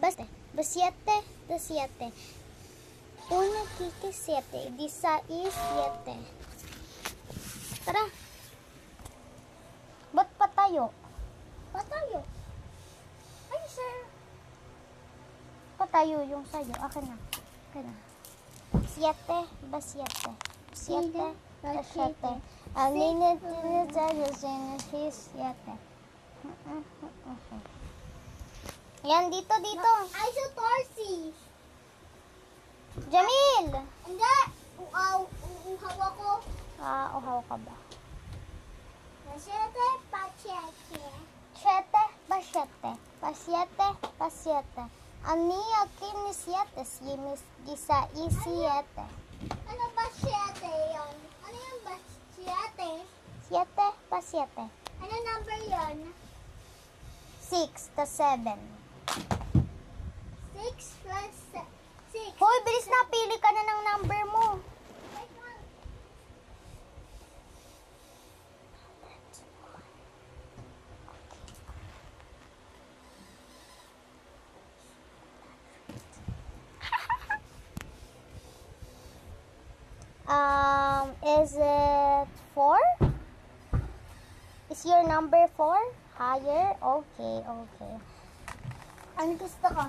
Siete, de siete. Una kiki siete. Disa is siete. Tara. Ba't patayo? Patayo. Ay, sir. Patayo yung sayo. Akin na. Siete, ba siete. Siete, ba siete. Ang ninit is siete. Yan, dito. Ay, so Torsi. Jamil! Hindi. Uhaw ako. Uhaw ka ba? Siete, pachete. Siete, ba siete. Pa siete. Ani aquí ni siete. Si mis gisa y siete. Ano ba siete yun? Ano yung ba siete? Siete, pa siete. Ano number yun? 6 to 7. 6 plus 6. Hoy, bilis na. Pili ka na ng number mo. Wait lang. Is it 4? Is your number 4? Higher? Okay. Ano gusto ko?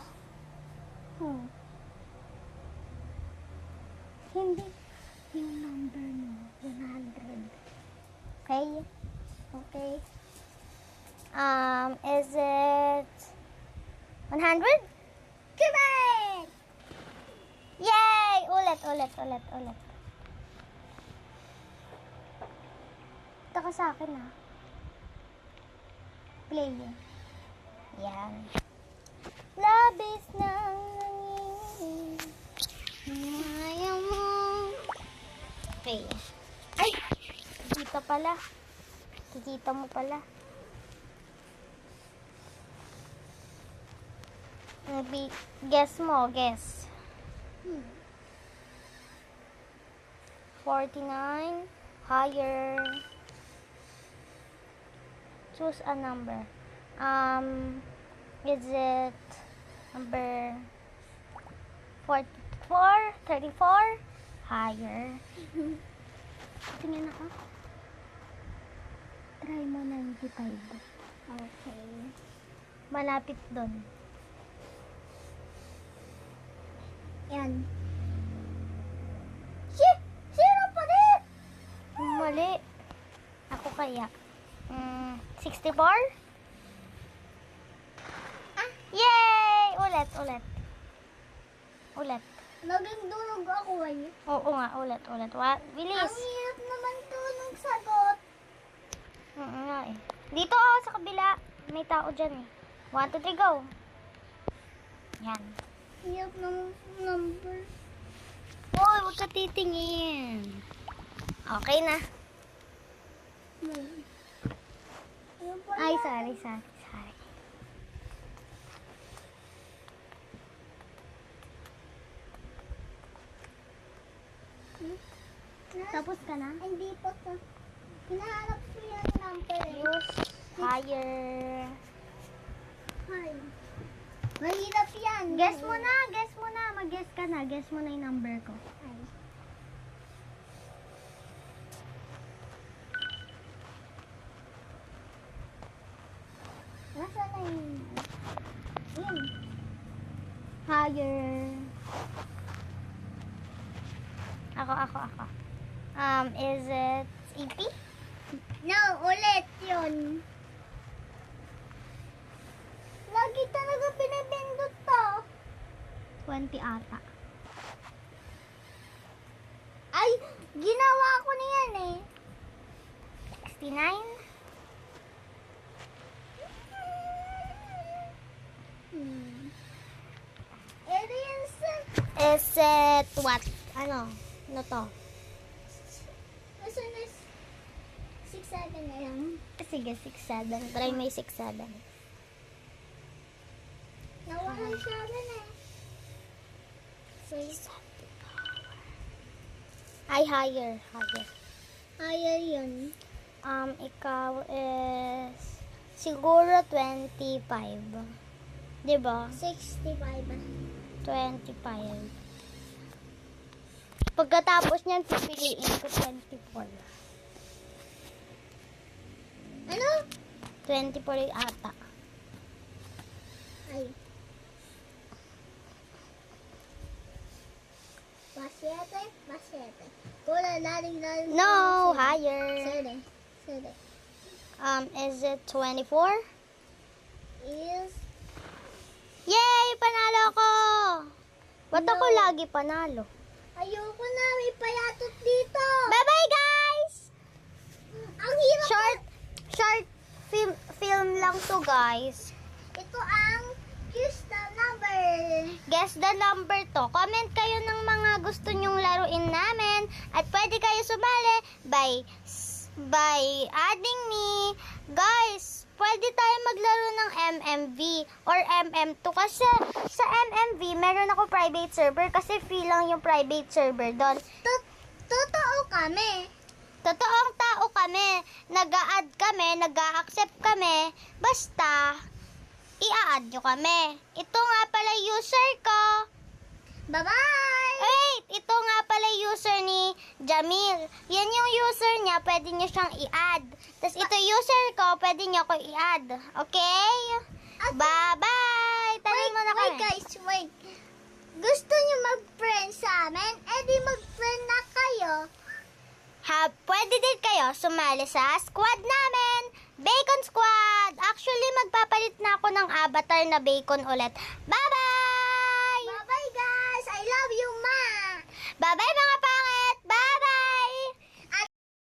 Hindi. Yung number mo. 100. Okay. Is it 100? Correct! Yay! Ulit. Ito ka sa akin, ha? Play. Yan. Labis ng nangingin. Ayaw mo. Okay. Ay! Kikita pala. Kikita mo pala. Guess mo. 49. Higher. Choose a number. Is it number 44? 34? Higher. Tingnan ako. Try mo 95. Okay. Malapit doon. Yan. Zero pa rin! Mali. Ako kaya. 64? Yay! Ulit. Naging dunog ako eh. Oo nga, ulit. Bilis. Ang hirap naman tulong sagot. Nga eh. Dito sa kabila. May tao dyan eh. 1, 2, 3, go. Yan. Hirap ng number. Hoy, huwag ka titingin. Okay na. Ano pala? Ay, sorry. Tapos ka na? Hindi pa to. Hinahanap ko yung number eh. Use higher. Hi. Mahirap yan. Guess mo na. Mag-guess ka na. Guess mo na yung number ko. Ay. Nasaan na yun? Yun. Higher. Ako. Is it 80? No, ulit yun. Lagi talaga pinipindot to. 20 ata. Ay, ginawa ko na yan eh. 69? Is it what? Ano to? Nasa na 6-7 na lang. Sige, 6-7. Try may 6-7. Nawala 7 eh. Ay, higher. Ayaw yun. Ikaw is siguro 25. Diba? 65. 25. Pagkatapos niyan, pipiliin ko 24. Ano? 24 ata. Ay. Basiete. Cola, laring. No, higher. Sede. Is it 24? Is Yay! Panalo ako! Ba't No. ako lagi panalo? ayoko na, may payatot dito. Bye-bye, guys! Ang hirap. Short film lang to, guys. Ito ang guess the number. Guess the number to. Comment kayo ng mga gusto nyong laruin namin. At pwede kayo sumali by adding me. Guys, pwede tayo maglaro ng MMV or MM2. Kasi sa MMV, meron ako private server kasi free lang yung private server doon. Totoo kami. Totoong tao kami. Nag-a-add kami, nag-a-accept kami. Basta, i-a-add nyo kami. Ito nga pala user ko. Bye-bye. Wait, ito nga pala user ni Jamil. Yan yung user niya, pwede nyo siyang i-add. Tapos ito user ko, pwede nyo ako i-add. Okay? Bye-bye! Talin mo na kami. Wait guys, wait. Gusto niyo mag-friend sa amin? Eh di mag-friend na kayo. Pwede din kayo sumali sa squad namin. Bacon Squad. Actually, magpapalit na ako ng avatar na bacon ulit. Bye-bye! Bye-bye guys. I love you, ma. Bye-bye!